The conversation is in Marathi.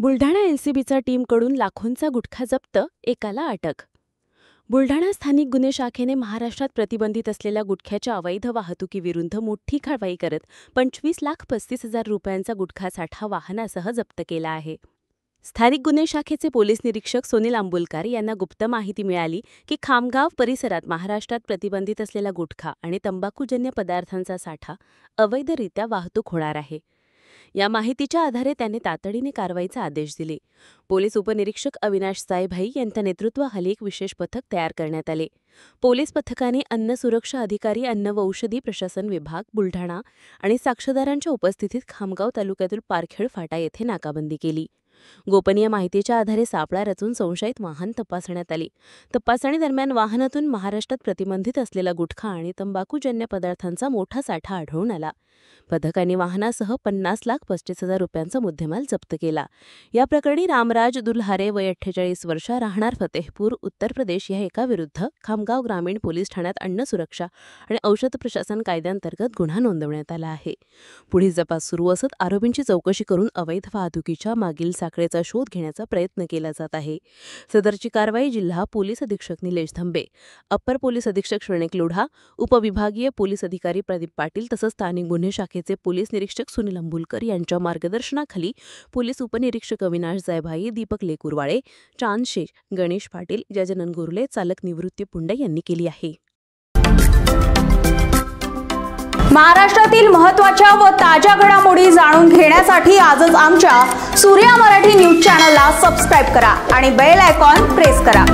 बुलढाणा एलसीबीच्या टीमकडून लाखोंचा गुटखा जप्त, एकाला अटक। बुलढाणा स्थानिक गुन्हे शाखेने महाराष्ट्रात प्रतिबंधित असलेल्या गुटख्याच्या अवैध वाहतुकीविरुद्ध मोठी कारवाई करत 25,35,000 रुपयांचा गुटखा साठा वाहनासह जप्त केला आहे। स्थानिक गुन्हे शाखेचे पोलीस निरीक्षक सुनील अंबुलकर यांना गुप्त माहिती मिळाली की खामगाव परिसरात महाराष्ट्रात प्रतिबंधित असलेला गुटखा आणि तंबाखूजन्य पदार्थांचा साठा अवैधरित्या वाहतूक होणार आहे। या माहितीच्या आधारे त्यांनी तातडीने कारवाईचे आदेश दिले। पोलीस उपनिरीक्षक अविनाश सायभाई यांच्या नेतृत्वाखाली एक विशेष पथक तयार करण्यात आले। पोलीस पथकाने अन्न सुरक्षा अधिकारी, अन्न व औषधी प्रशासन विभाग, बुलढाणा आणि साक्षीदारांच्या उपस्थितीत खामगाव तालुक्यातील पारखेड फाटा येथे नाकाबंदी केली। गोपनीय माहितीच्या आधारे सापळा रचून संशयित वाहन तपासण्यात आले। तपासणी दरम्यान वाहनातून महाराष्ट्रात प्रतिबंधित असलेला गुटखा आणि तंबाखूजन्य पदार्थांचा मोठा साठा आढळून आला। पथकाने वाहनासह 50,35,000 रुपयांचा मुद्देमाल जप्त केला। या प्रकरणी रामराज दुल्हारे, वय 48 वर्ष, राहणार फतेहपूर, उत्तर प्रदेश या एकाविरुद्ध खामगाव ग्रामीण पोलीस ठाण्यात अन्न सुरक्षा आणि औषध प्रशासन कायद्याअंतर्गत गुन्हा नोंदवण्यात आला आहे। पुढील तपास सुरू असत आरोपींची चौकशी करून अवैध वाहतुकीच्या मागील साखळीचा शोध घेण्याचा प्रयत्न केला जात आहे। सदरची कारवाई जिल्हा पोलीस अधीक्षक निलेश धंबे, अप्पर पोलीस अधीक्षक श्रेणिक लोढा, उपविभागीय पोलीस अधिकारी प्रदीप पाटील तसंच स्थानिक गुन्हे शाखेचे पोलीस निरीक्षक सुनील अंबुलकर यांच्या मार्गदर्शनाखाली पोलीस उपनिरीक्षक अविनाश सायभाई, दीपक लेकुरवाळे, चांद शेख, गणेश पाटील, गजानन गुरले, चालक निवृत्ती पुंडे यांनी केली आहे। महाराष्ट्रातील महत्त्वाच्या व ताज्या घडामोडी जाणून घेण्यासाठी आजच आमच्या सूर्या मराठी न्यूज चॅनलला सबस्क्राइब करा आणि बेल आयकॉन प्रेस करा।